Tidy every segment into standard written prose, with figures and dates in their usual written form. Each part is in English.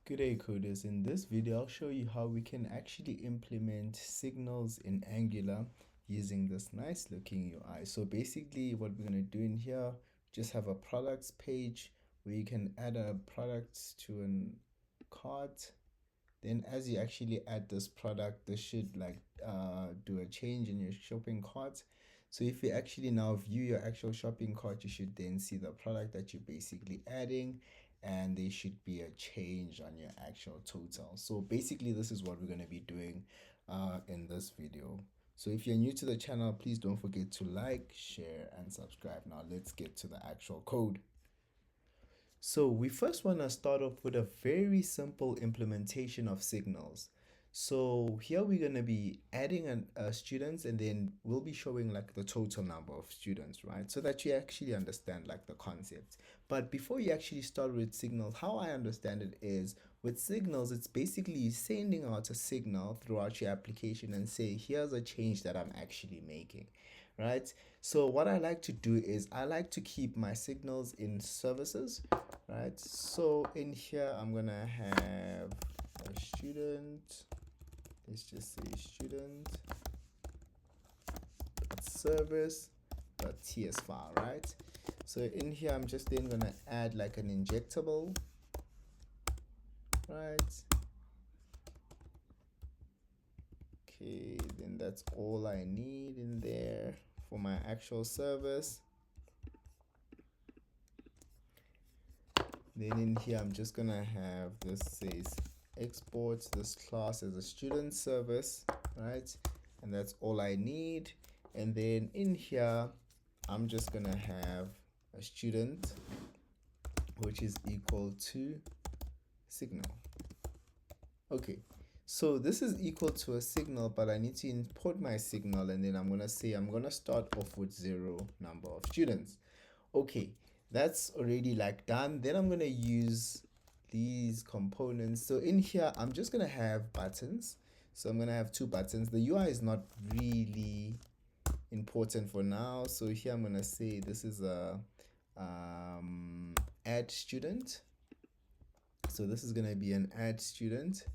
Good day coders, in this video I'll show you how we can actually implement signals in Angular using this nice looking UI. So basically what we're going to do in here, just have a products page where you can add a product to an cart. Then as you actually add this product, this should do a change in your shopping cart. So if you actually now view your actual shopping cart, you should then see the product that you're basically adding, and there should be a change on your actual total. So basically this is what we're going to be doing in this video. So if you're new to the channel, please don't forget to like, share, and subscribe. Now let's get to the actual code. So we first want to start off with a very simple implementation of signals. So here we're going to be adding students, and then we'll be showing like the total number of students, right? So that you actually understand like the concept. But before you actually start with signals, how I understand it is with signals, it's basically sending out a signal throughout your application and say, here's a change that I'm actually making, right? So what I like to do is I like to keep my signals in services, right? So in here, I'm gonna have a student, let's just say student service.ts file, right? So in here, I'm just then gonna add like an injectable, right? Okay, then that's all I need in there for my actual service. Then in here, I'm just gonna have this says export this class as a student service, right? And that's all I need. And then in here, I'm just gonna have a student, which is equal to signal. Okay, so this is equal to a signal, but I need to import my signal, and then I'm gonna say I'm gonna start off with 0 number of students. Okay, that's already like done. Then I'm gonna use these components. So in here, I'm just gonna have buttons. So I'm gonna have 2 buttons. The UI is not really important for now. So here I'm gonna say this is a add student. So this is gonna be an add student,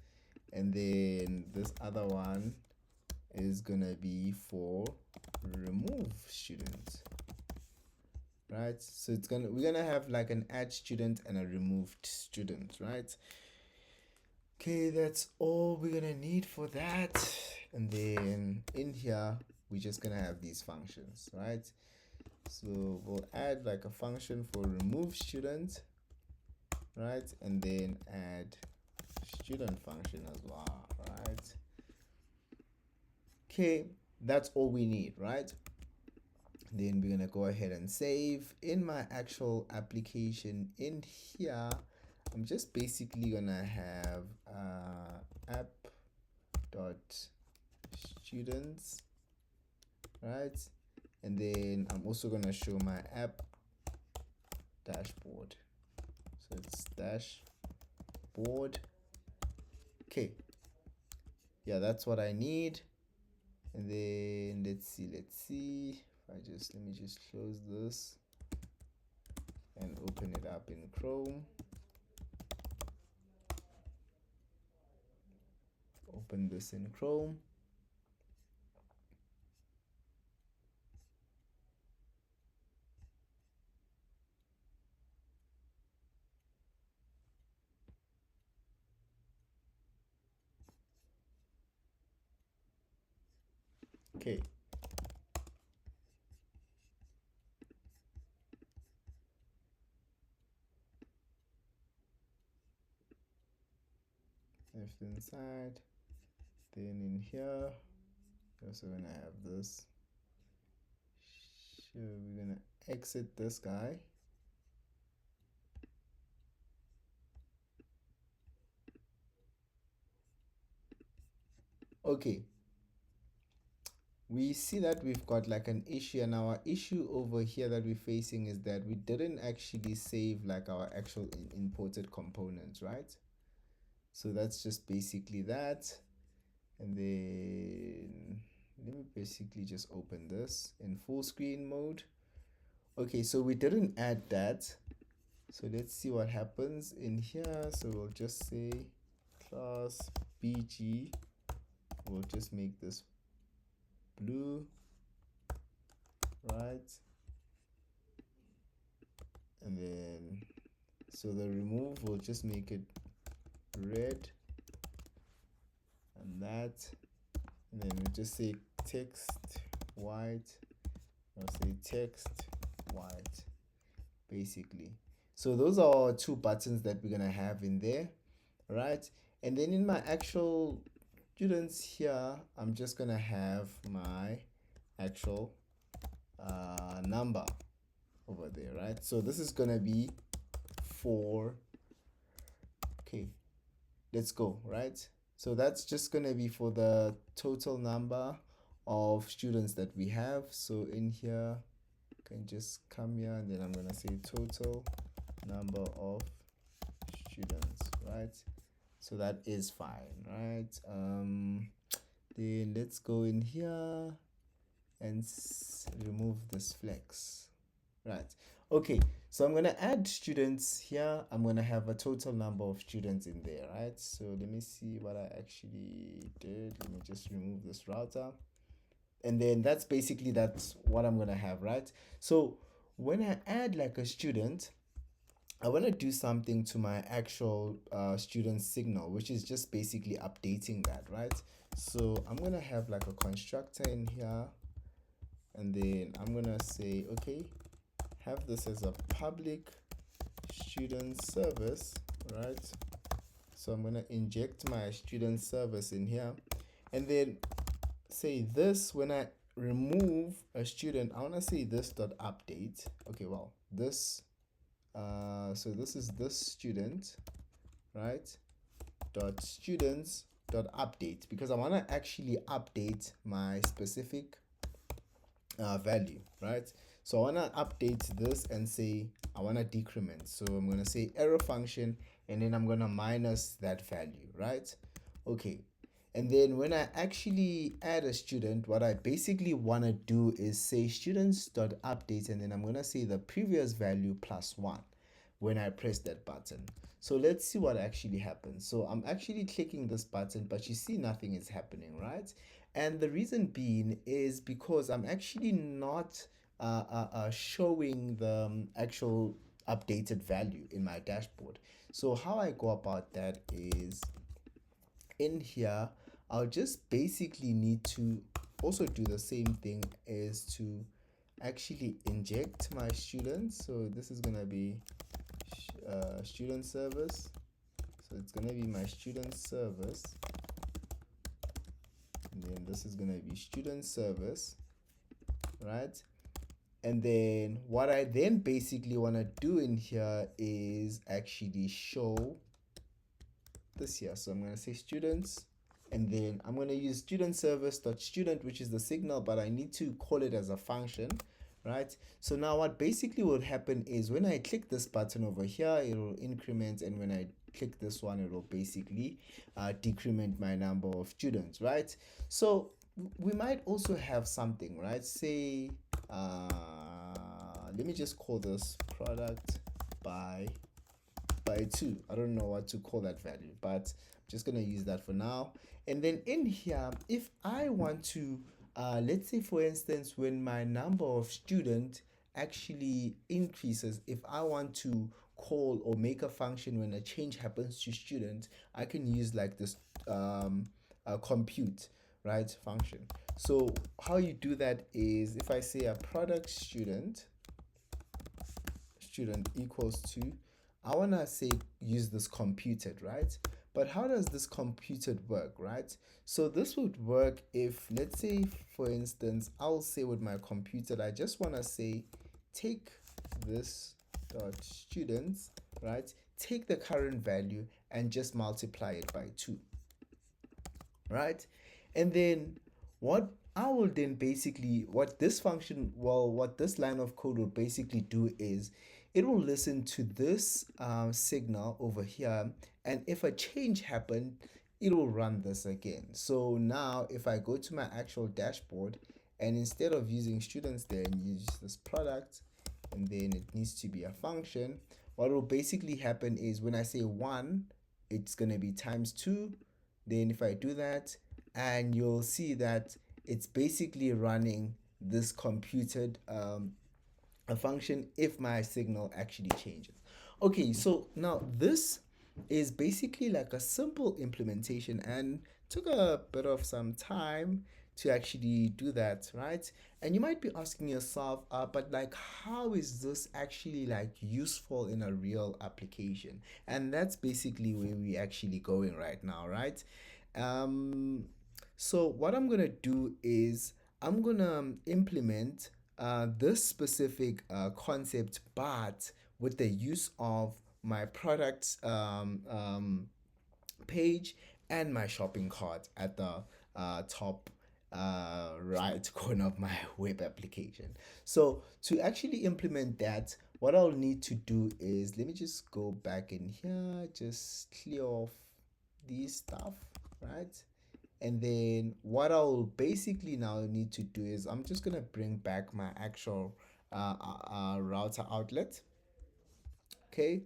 and then this other one is gonna be for remove student, right? So we're gonna have like an add student and a removed student, right? Okay, that's all we're gonna need for that. And then in here we're just gonna have these functions, right? So we'll add like a function for remove student, right? And then add student function as well, right? Okay, that's all we need, right? Then we're gonna go ahead and save. In my actual application in here, I'm just basically gonna have app dot students, right? And then I'm also gonna show my app dashboard. So it's dashboard. Okay, yeah, that's what I need. And then let's see if let me just close this and open it up in Chrome. Open this in Chrome. Okay. Left inside. Then in here, we're also gonna have this. Sure, we're gonna exit this guy. Okay, we see that we've got like an issue, and our issue over here that we're facing is that we didn't actually save like our actual imported components, right? So that's just basically that. And then let me basically just open this in full screen mode. Okay, so we didn't add that. So let's see what happens in here. So we'll just say class BG. We'll just make this blue, right? And then, so the remove, we'll just make it red, and that. And then we just say text white. I'll say text white, basically. So those are two buttons that we're gonna have in there, right? And then in my actual students here, I'm just gonna have my actual number over there, right? So this is gonna be 4. Okay, let's go, right? So that's just gonna be for the total number of students that we have. So in here, I can just come here and then I'm gonna say total number of students, right? So that is fine, right? Then let's go in here and remove this flex, right? Okay, so I'm going to add students here. I'm going to have a total number of students in there, right? So let me see what I actually did. Let me just remove this router. And then that's what I'm going to have, right? So when I add like a student, I want to do something to my actual student signal, which is just basically updating that, right? So I'm going to have like a constructor in here, and then I'm going to say, okay, have this as a public student service, right? So I'm going to inject my student service in here, and then say this, when I remove a student, I want to say this dot update. Okay, well, this so this is this student, right? Dot students dot update, because I want to actually update my specific value, right? So I want to update this and say I want to decrement. So I'm going to say error function, and then I'm going to minus that value, right? Okay. And then when I actually add a student, what I basically want to do is say students.update, and then I'm going to say the previous value plus 1 when I press that button. So let's see what actually happens. So I'm actually clicking this button, but you see nothing is happening, right? And the reason being is because I'm actually not showing the actual updated value in my dashboard. So how I go about that is in here, I'll just basically need to also do the same thing as to actually inject my students. So this is going to be student service. So it's going to be my student service. And then this is going to be student service, right? And then what I then basically want to do in here is actually show this here. So I'm going to say students, and then I'm going to use student service.student, which is the signal, but I need to call it as a function, right? So now what basically will happen is when I click this button over here, it will increment, and when I click this one, it will basically decrement my number of students, right? So we might also have something, right? Say, let me just call this product by 2. I don't know what to call that value, but I'm just going to use that for now. And then in here, if I want to, let's say for instance, when my number of students actually increases, if I want to call or make a function when a change happens to student, I can use like this compute, right, function. So how you do that is if I say a product student equals to, I want to say use this computed, right? But how does this computed work, right? So this would work if, let's say for instance, I'll say with my computed, I just want to say take this dot students, right? Take the current value and just multiply it by 2, right? And then what I will then basically, what this function, well, what this line of code will basically do is it will listen to this signal over here, and if a change happened, it will run this again. So now if I go to my actual dashboard, and instead of using students there and use this product, and then it needs to be a function, what will basically happen is when I say 1, it's going to be times 2. Then if I do that, and you'll see that it's basically running this computed a function if my signal actually changes. Okay, so now this is basically like a simple implementation and took a bit of some time to actually do that, right? And you might be asking yourself, but like, how is this actually like useful in a real application? And that's basically where we're actually going right now, right? Um, so what I'm gonna do is I'm gonna implement this specific concept, but with the use of my product page and my shopping cart at the top right corner of my web application. So to actually implement that, what I'll need to do is, let me just go back in here, just clear off these stuff, right? And then what I'll basically now need to do is I'm just gonna bring back my actual router outlet, okay?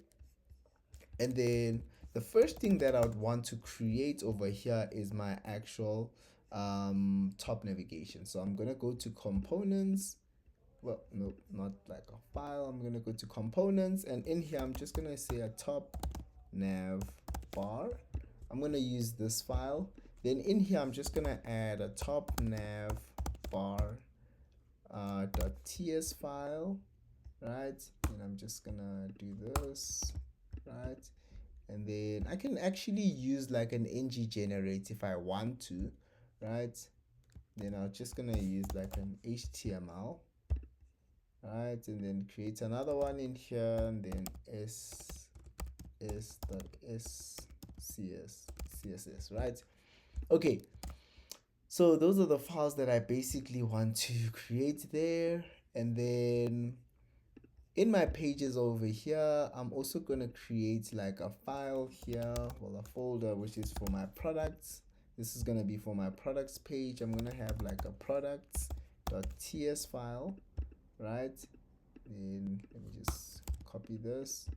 And then the first thing that I would want to create over here is my actual top navigation. So I'm gonna go to components. Well, no, not like a file. I'm gonna go to components, and in here I'm just gonna say a top nav bar. I'm gonna use this file. Then in here I'm just gonna add a top nav bar .ts file, right? And I'm just gonna do this, right? And then I can actually use like an ng generate if I want to, right? Then I'm just gonna use like an html, right? And then create another one in here, and then css, right? Okay, so those are the files that I basically want to create there. And then in my pages over here, I'm also going to create like a file here, well, a folder, which is for my products. This is going to be for my products page. I'm going to have like a products.ts file, right? Then let me just copy this.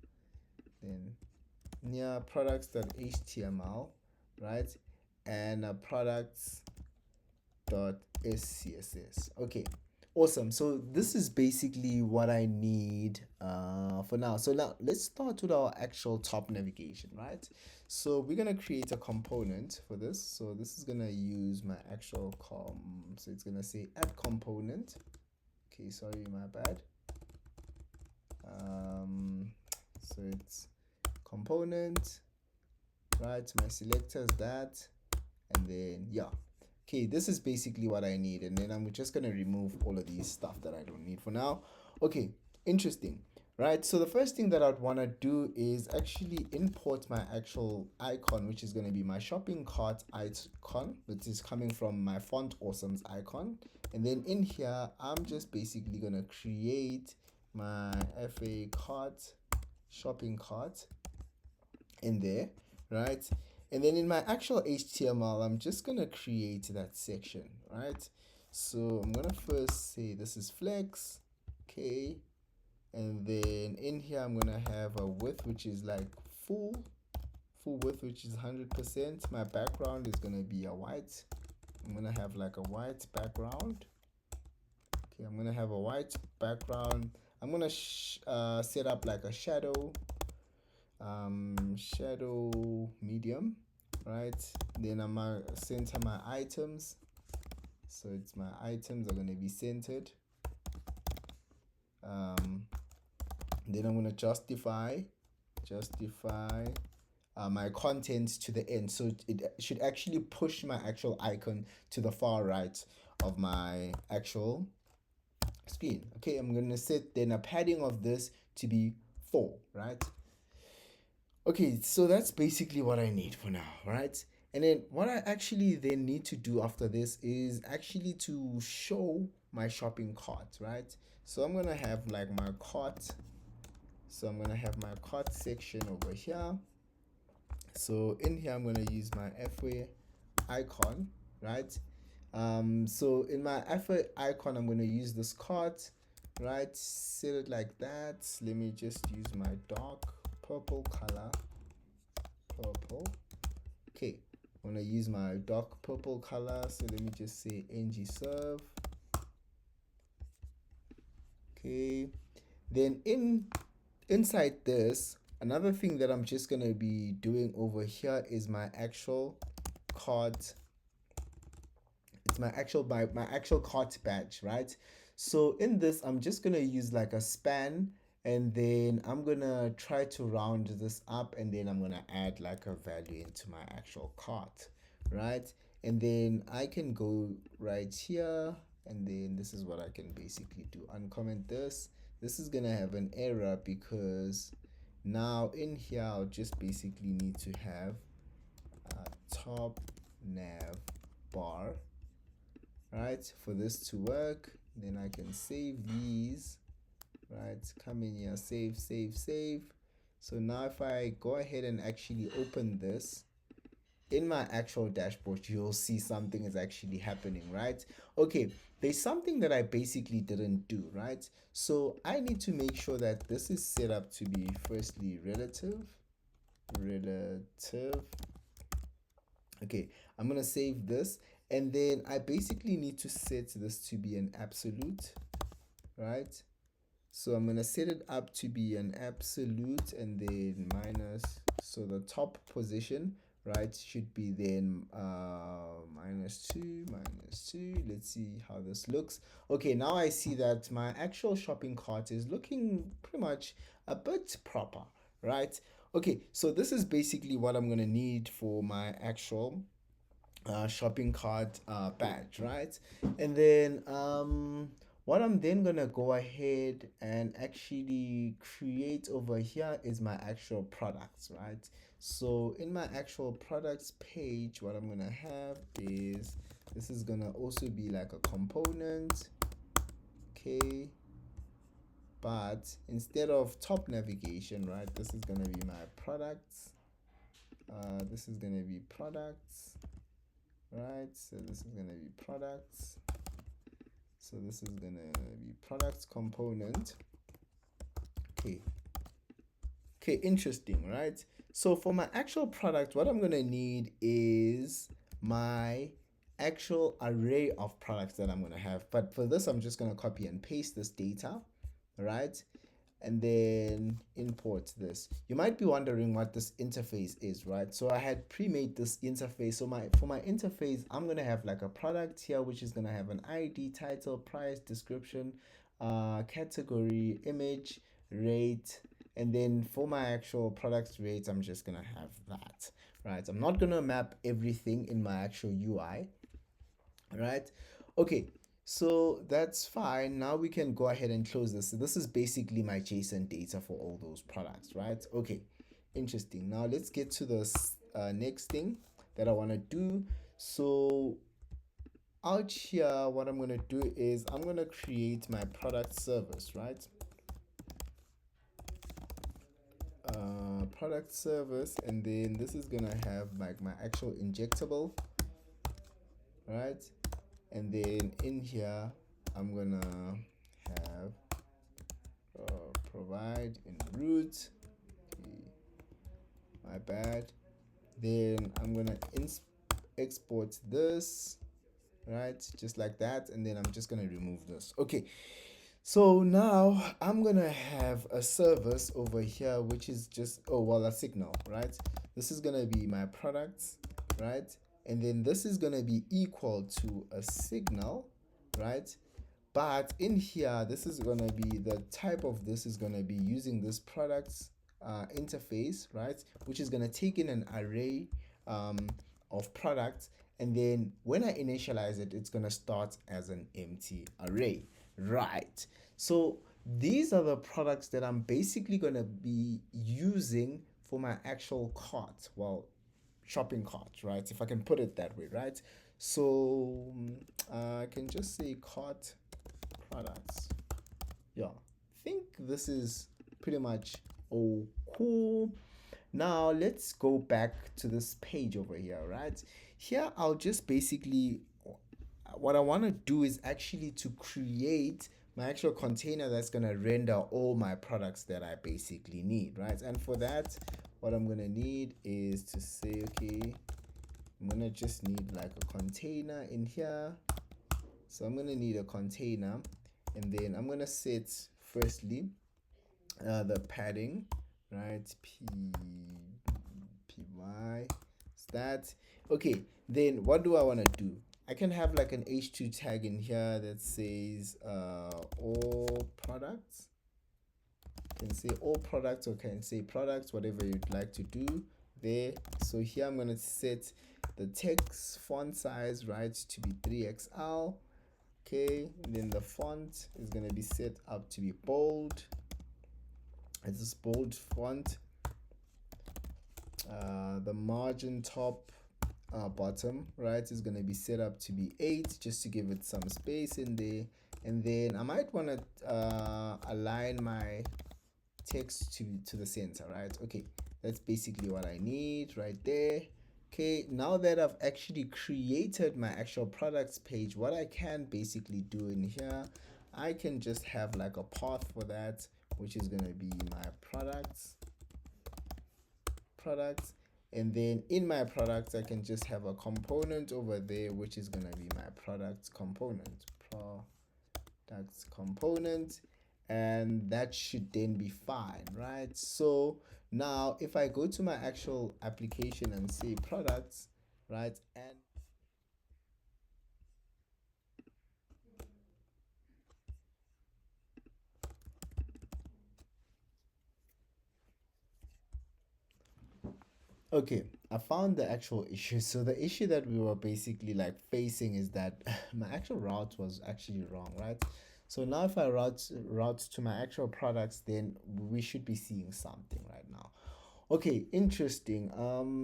Then near products.html, right? And products.scss. Okay, awesome. So this is basically what I need for now. So now let's start with our actual top navigation, right? So we're gonna create a component for this. So this is gonna use my actual so it's gonna say add component. Okay, sorry, my bad. So it's component, right? My selector is that, and then yeah. Okay, this is basically what I need, and then I'm just gonna remove all of these stuff that I don't need for now. Okay, interesting, right? So the first thing that I'd want to do is actually import my actual icon, which is going to be my shopping cart icon, which is coming from my font awesome's icon. And then in here I'm just basically going to create my FA cart, shopping cart in there, right? And then in my actual HTML, I'm just gonna create that section, right? So I'm gonna first say this is flex, okay, and then in here I'm gonna have a width which is like full width, which is 100%. My background is gonna be a white. I'm gonna have like a white background. Okay, I'm gonna have a white background. I'm gonna set up like a shadow medium, right? Then I'm gonna center my items, so it's my items are going to be centered. Then I'm going to justify my content to the end, so it should actually push my actual icon to the far right of my actual screen. Okay, I'm going to set then a padding of this to be 4, right? Okay, so that's basically what I need for now, right? And then what I actually then need to do after this is actually to show my shopping cart, right? So I'm gonna have like my cart. So I'm gonna have my cart section over here. So in here I'm gonna use my FA icon, right? So in my FA icon I'm gonna use this cart, right? Set it like that. Let me just use my dark purple color. Purple. Okay, I'm gonna use my dark purple color, so let me just say ng serve. Okay, then inside this, another thing that I'm just gonna be doing over here is my actual cart. It's my actual cart badge, right? So in this, I'm just gonna use like a span, and then I'm gonna try to round this up, and then I'm gonna add like a value into my actual cart, right? And then I can go right here, and then this is what I can basically do. Uncomment this. This is gonna have an error because now in here I'll just basically need to have top nav bar, right, for this to work. Then I can save these, right, come in here, save. So now if I go ahead and actually open this in my actual dashboard, you'll see something is actually happening, right? Okay, there's something that I basically didn't do, right? So I need to make sure that this is set up to be firstly relative. Okay, I'm gonna save this, and then I basically need to set this to be an absolute, right? So I'm gonna set it up to be an absolute, and then minus, so the top position, right, should be then -2, -2. Let's see how this looks. Okay, now I see that my actual shopping cart is looking pretty much a bit proper, right? Okay, so this is basically what I'm gonna need for my actual shopping cart badge, right? And then what I'm then gonna go ahead and actually create over here is my actual products, right? So in my actual products page, what I'm gonna have is, this is gonna also be like a component. Okay, but instead of top navigation, right, this is gonna be my products. This is gonna be products, right? So this is gonna be products. So this is gonna be products component. Okay, interesting, right? So for my actual product, what I'm gonna need is my actual array of products that I'm gonna have. But for this, I'm just gonna copy and paste this data, right? And then import this. You might be wondering what this interface is, right? So I had pre-made this interface. So for my interface, I'm gonna have like a product here, which is gonna have an ID, title, price, description, category, image, rate, and then for my actual products rates, I'm just gonna have that, right? I'm not gonna map everything in my actual UI, right? Okay, so that's fine. Now we can go ahead and close this. So this is basically my JSON data for all those products, right? Okay, interesting. Now let's get to this next thing that I want to do. So out here, what I'm going to do is I'm going to create my product service, right? Product service, and then this is going to have like my actual injectable, right? And then in here, I'm going to have provide in root. Okay, my bad. Then I'm gonna export this, right, just like that, and then I'm just gonna remove this. Okay, so now I'm gonna have a service over here, which is just, oh well, a signal, right? This is gonna be my products, right? And then this is gonna be equal to a signal, right? But in here, this is going to be the type of this is going to be using this products interface, right? Which is going to take in an array of products. And then when I initialize it, it's going to start as an empty array, right? So these are the products that I'm basically going to be using for my actual cart. Well, shopping cart, right? If I can put it that way, right? So I can just say cart products. Yeah, I think this is pretty much all cool. Now let's go back to this page over here, right? Here I'll just basically, what I want to do is actually to create my actual container that's gonna render all my products that I basically need, right? And for that, what I'm gonna need is to say, okay, I'm gonna just need like a container in here. So I'm gonna need a container, and then I'm gonna set firstly the padding, right? Py is that. Okay, then what do I want to do? I can have like an h2 tag in here that says all products. Can say all products, or can say products, whatever you'd like to do there. So here I'm going to set the text font size, right, to be 3XL. Okay, and then the font is going to be set up to be bold. It's this bold font. The margin top bottom, right, is going to be set up to be 8, just to give it some space in there. And then I might want to align my text to the center, right? Okay, that's basically what I need right there. Okay, now that I've actually created my actual products page, what I can basically do in here, I can just have like a path for that, which is going to be my products, and then in my products I can just have a component over there, which is going to be my products component, and that should then be fine, right? So now if I go to my actual application and say products, right, and okay, I found the actual issue. So the issue that we were basically like facing is that my actual route was actually wrong, right? So now if I route to my actual products, then we should be seeing something right now. Okay, interesting.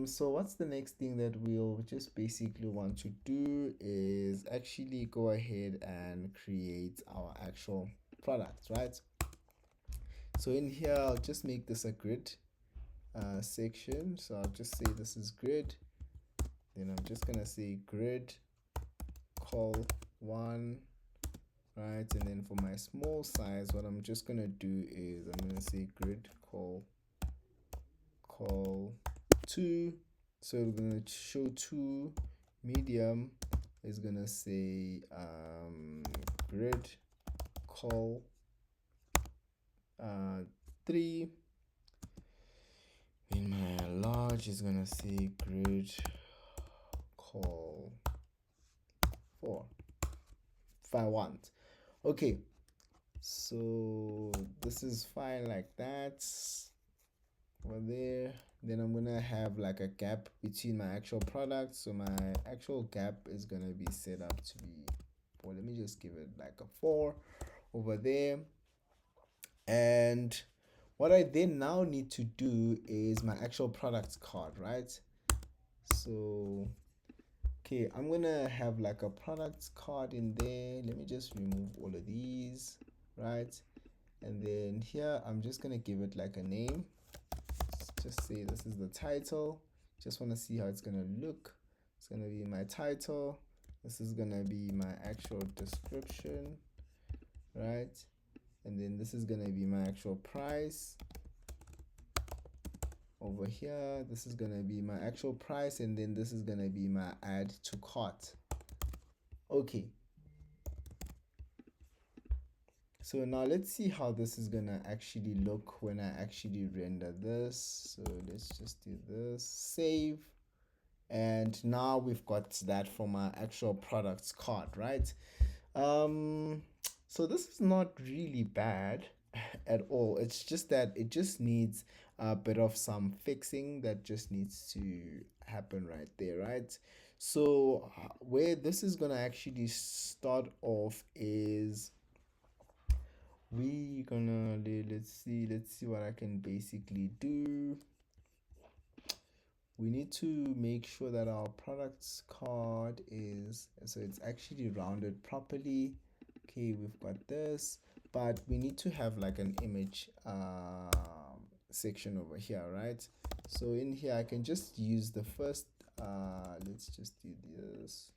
So what's the next thing that we'll just basically want to do is actually go ahead and create our actual products, right? So in here, I'll just make this a grid section. So I'll just say this is grid. Then I'm just gonna say grid call 1, right? And then for my small size, what I'm just gonna do is I'm gonna say grid call 2. So we're gonna show 2. Medium is gonna say grid call 3. In my large is gonna say grid call 4 if I want. Okay, so this is fine like that over there. Then I'm gonna have like a gap between my actual products. So my actual gap is gonna be set up to be, well, let me just give it like a 4 over there. And what I then now need to do is my actual products card, right? So okay, I'm gonna have like a products card in there. Let me just remove all of these, right? And then here I'm just gonna give it like a name. Just say this is the title. Just want to see how it's gonna look. It's gonna be my title. This is gonna be my actual description, right? And then this is gonna be my actual price. Over here, this is gonna be my actual price, and then this is gonna be my add to cart. Okay, so now let's see how this is gonna actually look when I actually render this. So let's just do this, save, and now we've got that from our actual products card, right? So this is not really bad at all. It's just that it just needs a bit of some fixing that just needs to happen right there, right? So where this is gonna actually start off is we gonna let's see what I can basically do. We need to make sure that our products card is, so it's actually rounded properly. Okay, we've got this, but we need to have like an image section over here, right? So in here I can just use the first let's just do this.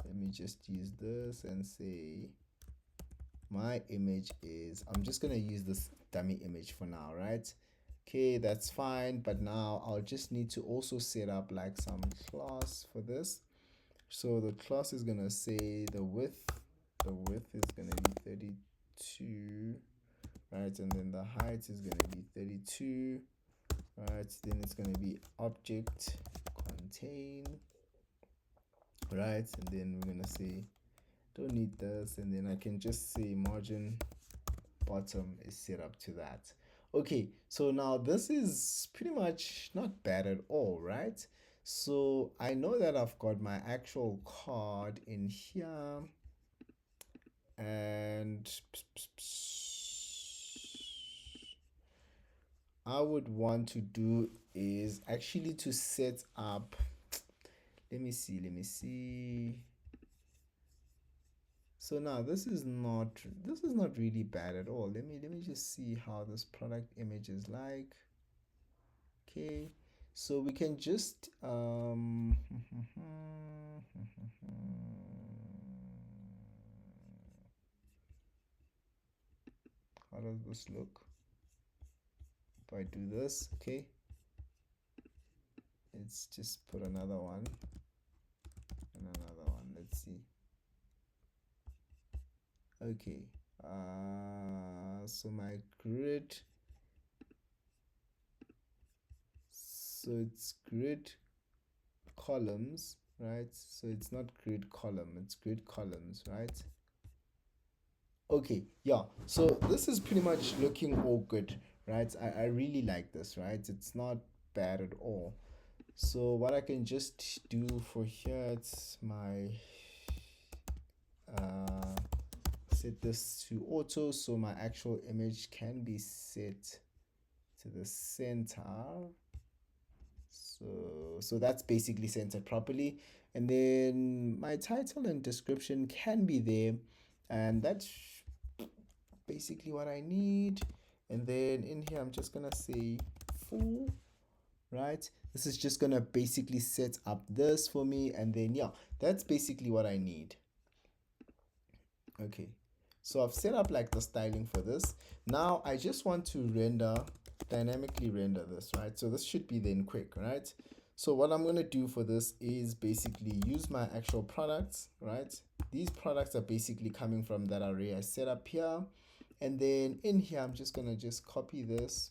Let me just use this and say my image is, I'm just gonna use this dummy image for now, right? Okay, that's fine, but now I'll just need to also set up like some class for this. So the class is gonna say the width is gonna be 32, right? And then the height is gonna be 32, right? Then it's gonna be object contain, right? And then we're gonna say don't need this, and then I can just say margin bottom is set up to that. Okay, so now this is pretty much not bad at all, right? So I know that I've got my actual card in here, and I would want to do is actually to set up, let me see. So now this is not really bad at all. Let me just see how this product image is like. Okay, so we can just how does this look if I do this? Okay, let's just put another one and another one. Let's see. Okay, so my grid, so it's grid columns, right? So it's not grid column, it's grid columns, right? Okay, yeah, so this is pretty much looking all good, right? I really like this, right? It's not bad at all. So what I can just do for here, it's my set this to auto, so my actual image can be set to the center. So that's basically centered properly, and then my title and description can be there, and that's basically what I need. And then in here I'm just gonna say full, right? This is just gonna basically set up this for me, and then yeah, that's basically what I need. Okay, so I've set up like the styling for this. Now I just want to dynamically render this, right? So this should be then quick, right? So what I'm gonna do for this is basically use my actual products, right? These products are basically coming from that array I set up here, and then in here I'm just gonna copy this,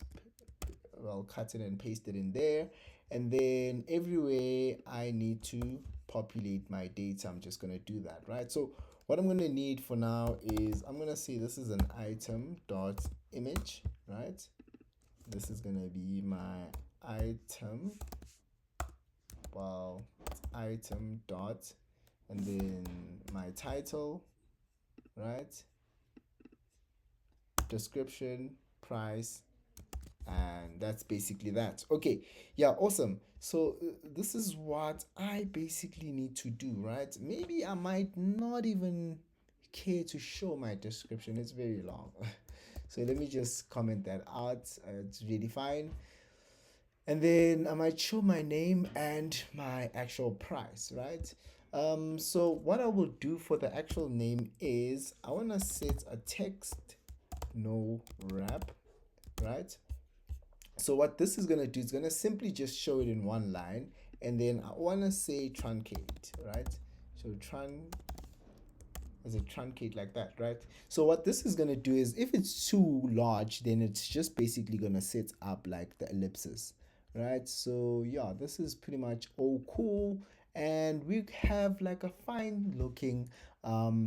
well, cut it and paste it in there, and then everywhere I need to populate my data, I'm just gonna do that, right? So what I'm gonna need for now is I'm gonna say this is an item dot image, right? This is gonna be my item, well, item dot, and then my title, right? Description, price, and that's basically that. Okay, yeah, awesome. So this is what I basically need to do, right? Maybe I might not even care to show my description, it's very long. So let me just comment that out. It's really fine. And then I might show my name and my actual price, right? So what I will do for the actual name is I want to set a text no wrap, right? So what this is going to do is going to simply just show it in one line, and then I want to say truncate, right? So as a truncate like that, right? So what this is going to do is if it's too large, then it's just basically going to set up like the ellipsis, right? So yeah, this is pretty much all cool, and we have like a fine looking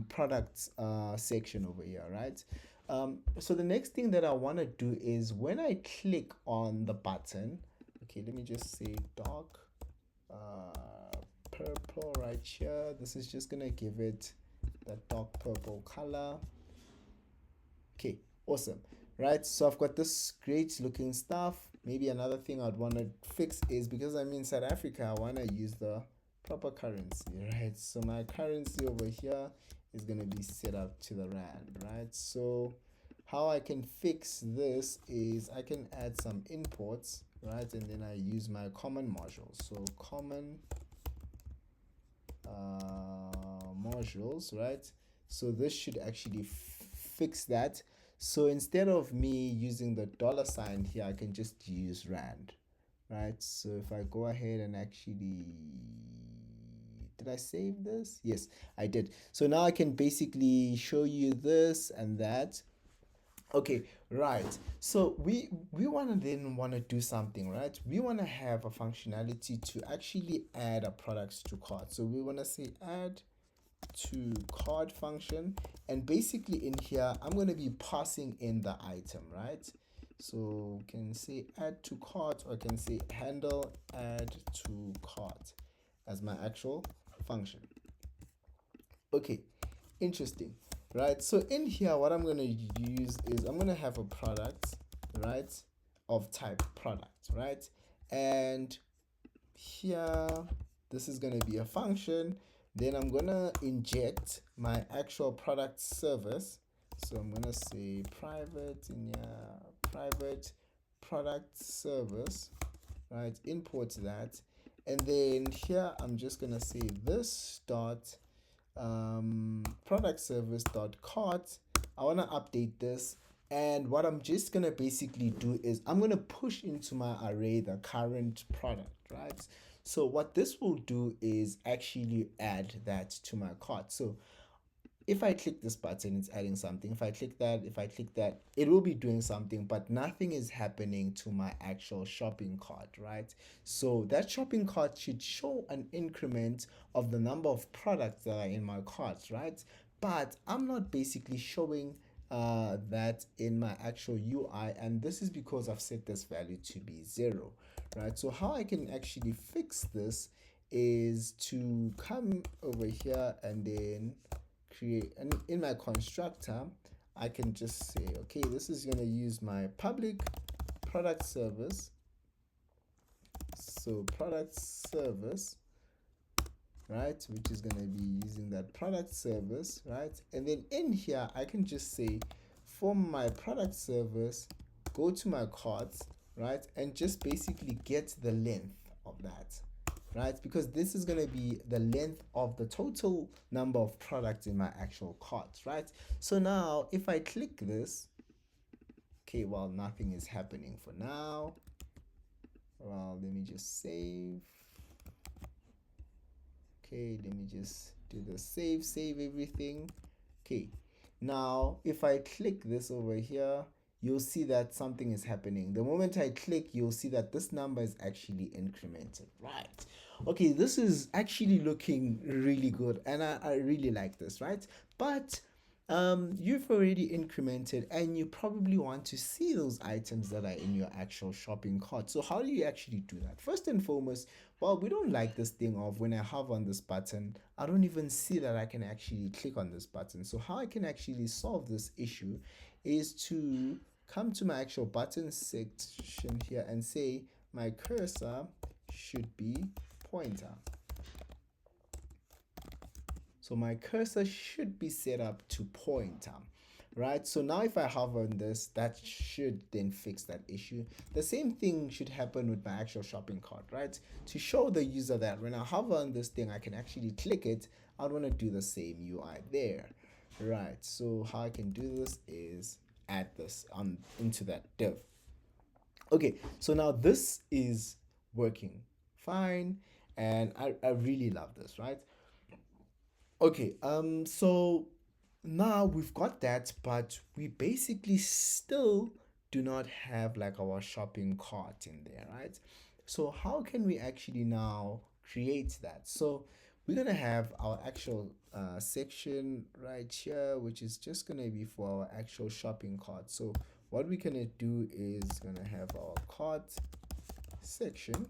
products section over here, right? So the next thing that I want to do is when I click on the button, okay, let me just say dark purple right here. This is just gonna give it that dark purple color. Okay, awesome, right? So I've got this great looking stuff. Maybe another thing I'd want to fix is because I'm in South Africa, I want to use the proper currency, right? So my currency over here is going to be set up to the rand, right? So how I can fix this is I can add some imports, right? And then I use my common modules. So common modules, right? So this should actually fix that. So instead of me using the dollar sign here, I can just use rand, right? So if I go ahead and actually, did I save this? Yes, I did. So now I can basically show you this and that. Okay, right. So we want to then want to do something, right? We want to have a functionality to actually add a products to cart. So we want to say add to cart function, and basically in here I'm going to be passing in the item, right? So we can say add to cart, or I can say handle add to cart as my actual function. Okay, interesting, right? So in here what I'm going to use is I'm going to have a product, right, of type product, right? And here this is going to be a function. Then I'm going to inject my actual product service. So I'm going to say private in here, private product service, right? Import that. And then here I'm just going to say this dot product service dot cart. I want to update this, and what I'm just going to basically do is I'm going to push into my array the current product, right? So what this will do is actually add that to my cart. So if I click this button, it's adding something. If I click that, it will be doing something, but nothing is happening to my actual shopping cart, right? So that shopping cart should show an increment of the number of products that are in my cart, right? But I'm not basically showing that in my actual UI, and this is because I've set this value to be 0, right? So how I can actually fix this is to come over here and then create, and in my constructor I can just say, okay, this is going to use my public product service. So product service, right, which is going to be using that product service, right? And then in here I can just say from my product service, go to my carts, right, and just basically get the length of that, right? Because this is going to be the length of the total number of products in my actual cart, right? So now if I click this, okay, well, nothing is happening for now. Well, let me just save. Okay, let me just do the save everything. Okay, now if I click this over here, you'll see that something is happening. The moment I click, you'll see that this number is actually incremented, right? Okay, this is actually looking really good, and I really like this, right? But you've already incremented, and you probably want to see those items that are in your actual shopping cart. So how do you actually do that? First and foremost, well, we don't like this thing of when I hover on this button, I don't even see that I can actually click on this button. So how I can actually solve this issue is to come to my actual button section here and say my cursor should be pointer. So my cursor should be set up to pointer, right? So now if I hover on this, that should then fix that issue. The same thing should happen with my actual shopping cart, right? To show the user that when I hover on this thing, I can actually click it. I want to do the same UI there, right? So how I can do this is add this on into that div. Okay, so now this is working fine, and I really love this, right? Okay, so now we've got that, but we basically still do not have like our shopping cart in there, right? So how can we actually now create that? So we're gonna have our actual section right here, which is just gonna be for our actual shopping cart. So what we're gonna do is gonna have our cart section,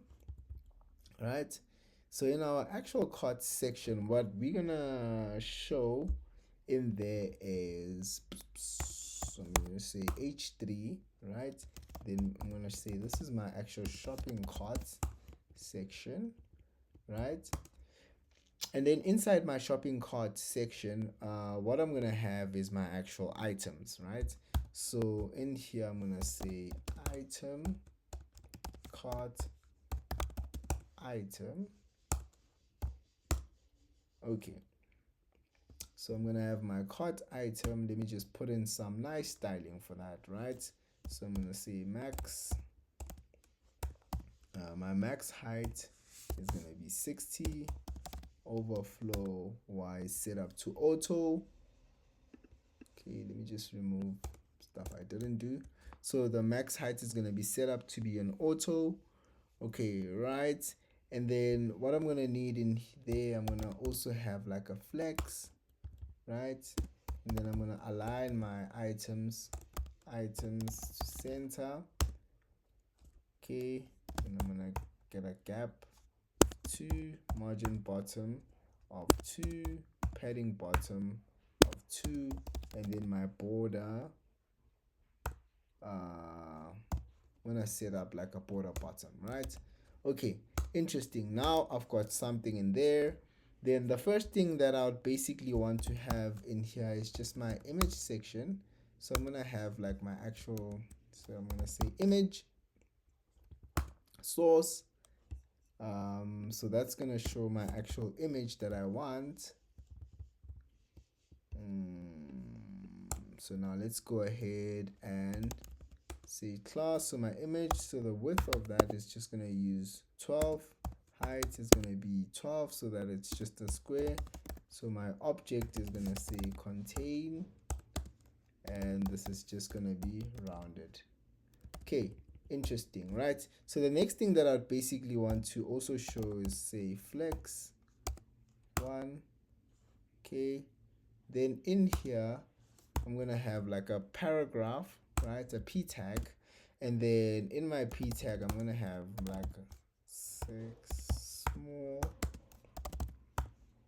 right? So in our actual cart section, what we're gonna show in there is, so I'm gonna say h3, right? Then I'm gonna say this is my actual shopping cart section, right? And then inside my shopping cart section, what I'm gonna have is my actual items, right? So in here I'm gonna say item cart item. Okay, So I'm gonna have my cart item. Let me just put in some nice styling for that, right? So I'm gonna say max. My max height is gonna be 60. Overflow y set up to auto. Okay, let me just remove stuff I didn't do. So the max height is gonna be set up to be an auto. Okay, right. And then what I'm gonna need in there, I'm gonna also have like a flex, right? And then I'm gonna align my items to center. Okay, and I'm gonna get a gap 2, margin bottom of 2, padding bottom of 2, and then my border, I'm gonna set up like a border bottom, right? Okay, interesting. Now I've got something in there. Then the first thing that I would basically want to have in here is just my image section. So I'm gonna have like my actual, so I'm gonna say image source. So that's gonna show my actual image that I want. So now let's go ahead and say class. So my image, so the width of that is just gonna use 12. Height is gonna be 12 so that it's just a square. So my object is gonna say contain, and this is just gonna be rounded. Okay, interesting, right? So the next thing that I'd basically want to also show is say flex 1. Okay, then in here I'm gonna have like a paragraph, right? A p tag, and then in my p tag I'm gonna have like 6 small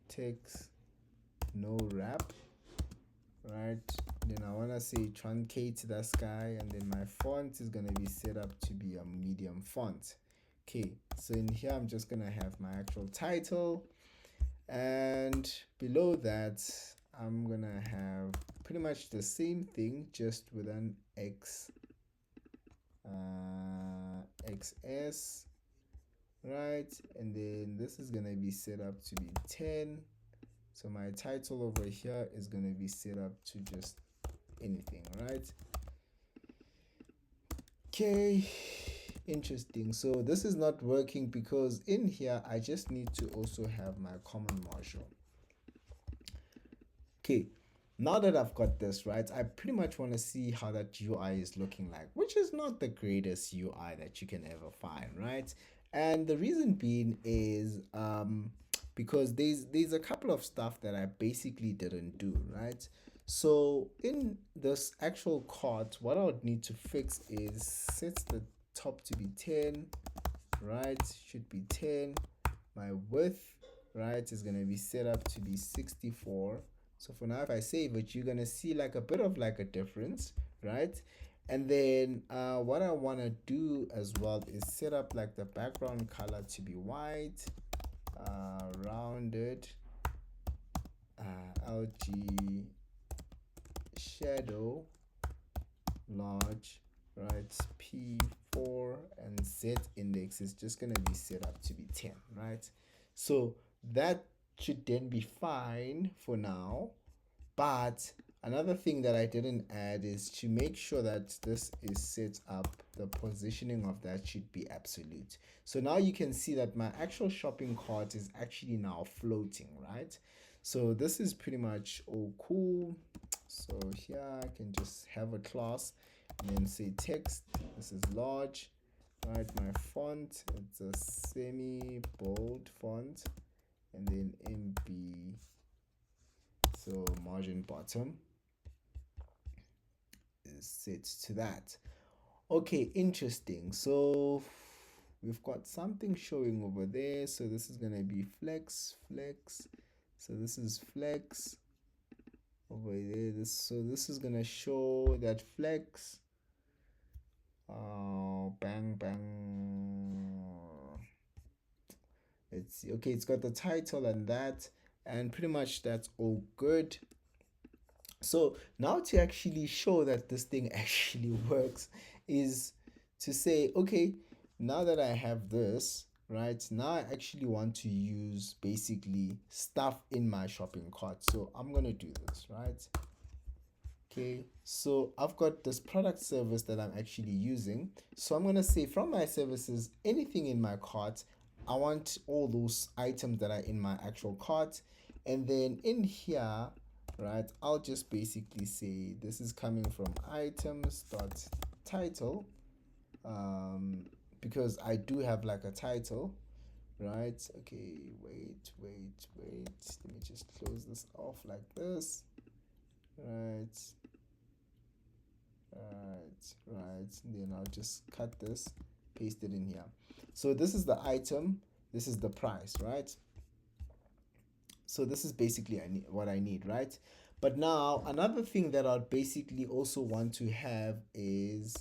text, no wrap, right? Then I wanna say truncate this guy, and then my font is gonna be set up to be a medium font. Okay, so in here I'm just gonna have my actual title, and below that I'm gonna have pretty much the same thing, just with an XS, right? And then this is gonna be set up to be 10. So my title over here is gonna be set up to just anything, right? Okay, interesting. So this is not working because in here I just need to also have my common marshal. Okay, now that I've got this right, I pretty much want to see how that UI is looking like, which is not the greatest UI that you can ever find, right? And the reason being is because there's a couple of stuff that I basically didn't do, right? So in this actual cart, what I would need to fix is set the top to be 10, right? Should be 10. My width, right, is going to be set up to be 64. So for now, if I save it, you're going to see like a bit of like a difference, right? And then what I want to do as well is set up like the background color to be white, rounded, LG shadow large, right? P4, and Z index is just going to be set up to be 10, right? So that should then be fine for now. But another thing that I didn't add is to make sure that this is set up, the positioning of that should be absolute. So now you can see that my actual shopping cart is actually now floating, right? So this is pretty much all cool. So here I can just have a class and then say text. This is large, right? My font, it's a semi bold font, and then MB, so margin bottom is set to that. Okay, interesting. So we've got something showing over there. So this is gonna be flex. So this is flex over there. This is gonna show that flex. Bang. It's okay. It's got the title and that, and pretty much that's all good. So now to actually show that this thing actually works is to say, okay, now that I have this, right? Now I actually want to use basically stuff in my shopping cart. So I'm going to do this, right? Okay, so I've got this product service that I'm actually using. So I'm going to say from my services, anything in my cart, I want all those items that are in my actual cart. And then in here, right, I'll just basically say this is coming from items dot title, because I do have like a title, right? Okay, wait. Let me just close this off like this, right? Right. Then I'll just cut this, paste it in here. So this is the item, this is the price, right? So this is basically what I need, right? But now another thing that I'd basically also want to have is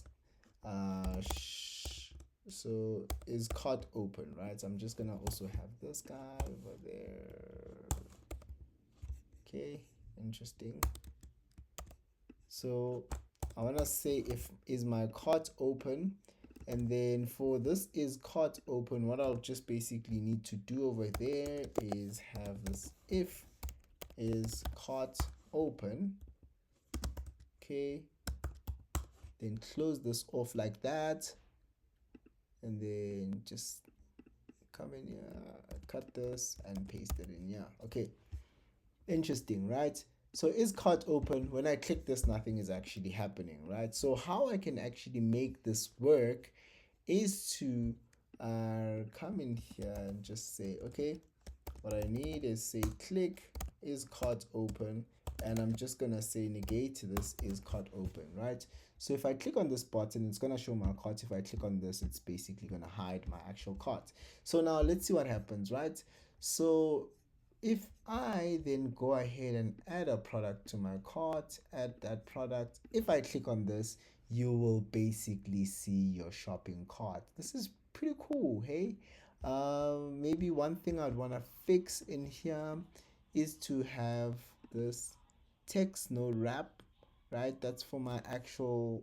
is cart open, right? So I'm just gonna also have this guy over there. Okay, interesting. So I want to say if is my cart open, and then for this is cart open, what I'll just basically need to do over there is have this if is cart open. Okay, then close this off like that, and then just come in here, cut this and paste it in here. Okay, interesting, right? So is cart open? When I click this, nothing is actually happening, right? So how I can actually make this work is to come in here and just say, okay, what I need is say click is cart open, and I'm just gonna say negate this is cart open, right? So if I click on this button, it's gonna show my cart. If I click on this, it's basically gonna hide my actual cart. So now let's see what happens, right? So if I then go ahead and add a product to my cart, add that product, if I click on this, you will basically see your shopping cart. This is pretty cool, hey? Maybe one thing I'd want to fix in here is to have this text no wrap, right? That's for my actual,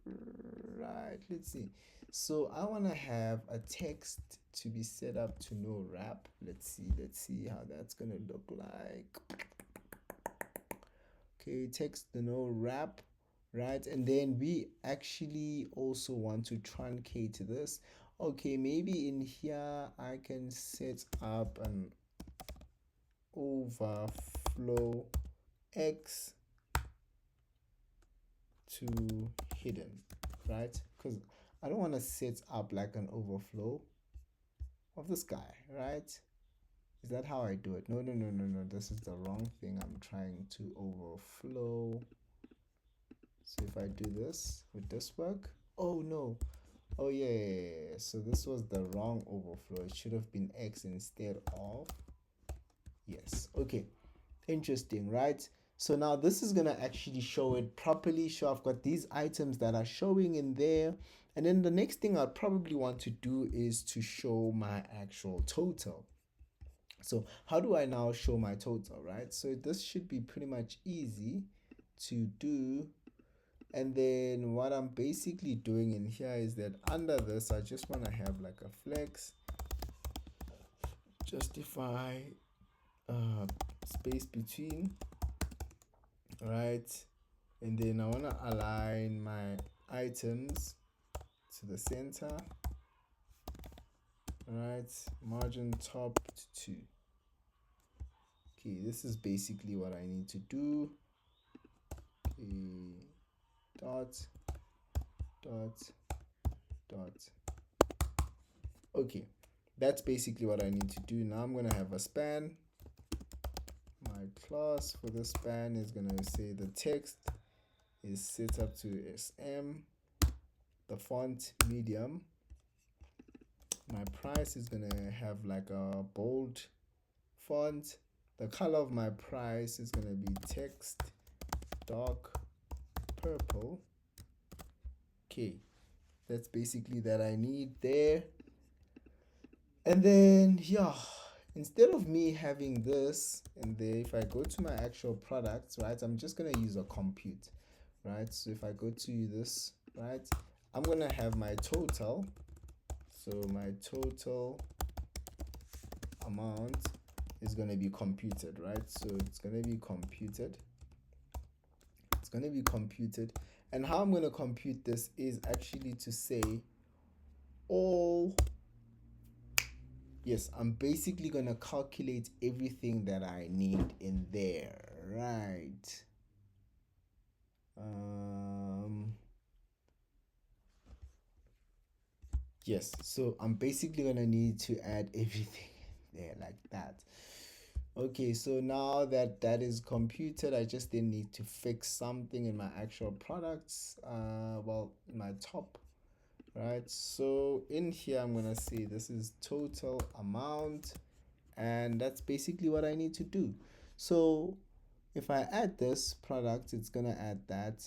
right? Let's see. So I want to have a text to be set up to no wrap. Let's see how that's gonna look like. Okay, text the no wrap, right? And then we actually also want to truncate this. Okay, maybe in here I can set up an overflow x to hidden, right? Because I don't want to set up like an overflow of this guy, right? Is that how I do it? No. This is the wrong thing. I'm trying to overflow. So if I do this, would this work? Oh no. Oh yeah. So this was the wrong overflow. It should have been X instead of. Yes. Okay. Interesting, right? So now this is gonna actually show it properly. So I've got these items that are showing in there. And then the next thing I'd probably want to do is to show my actual total. So how do I now show my total, right? So this should be pretty much easy to do. And then what I'm basically doing in here is that under this, I just want to have like a flex, justify space between, right? And then I want to align my items to the center, right? Margin top to 2. Okay, this is basically what I need to do. Okay, dot. Okay, that's basically what I need to do. Now I'm going to have a span. My class for the span is going to say the text is set up to SM, the font medium. My price is going to have like a bold font. The color of my price is going to be text dark purple. Okay, that's basically that I need there. And then yeah, instead of me having this and there, if I go to my actual products, right, I'm just gonna use a compute, right? So if I go to this, right, I'm gonna have my total, So my total amount is going to be computed, right? So it's going to be computed. It's going to be computed. And how I'm going to compute this is actually to say all, yes, I'm basically going to calculate everything that I need in there, right? Yes, so I'm basically going to need to add everything there like that. Okay, so now that that is computed, I just then need to fix something in my actual products, well, in my top, right? So in here, I'm gonna say this is total amount, and that's basically what I need to do. So if I add this product, it's gonna add that,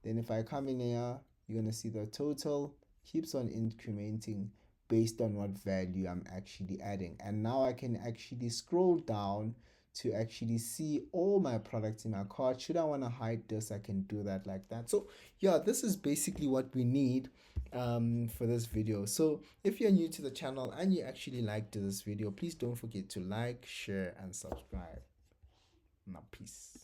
then if I come in here, you're gonna see the total keeps on incrementing based on what value I'm actually adding. And now I can actually scroll down to actually see all my products in my cart. Should I want to hide this, I can do that like that. So yeah, this is basically what we need for this video. So if you're new to the channel and you actually liked this video, please don't forget to like, share, and subscribe. Now, peace.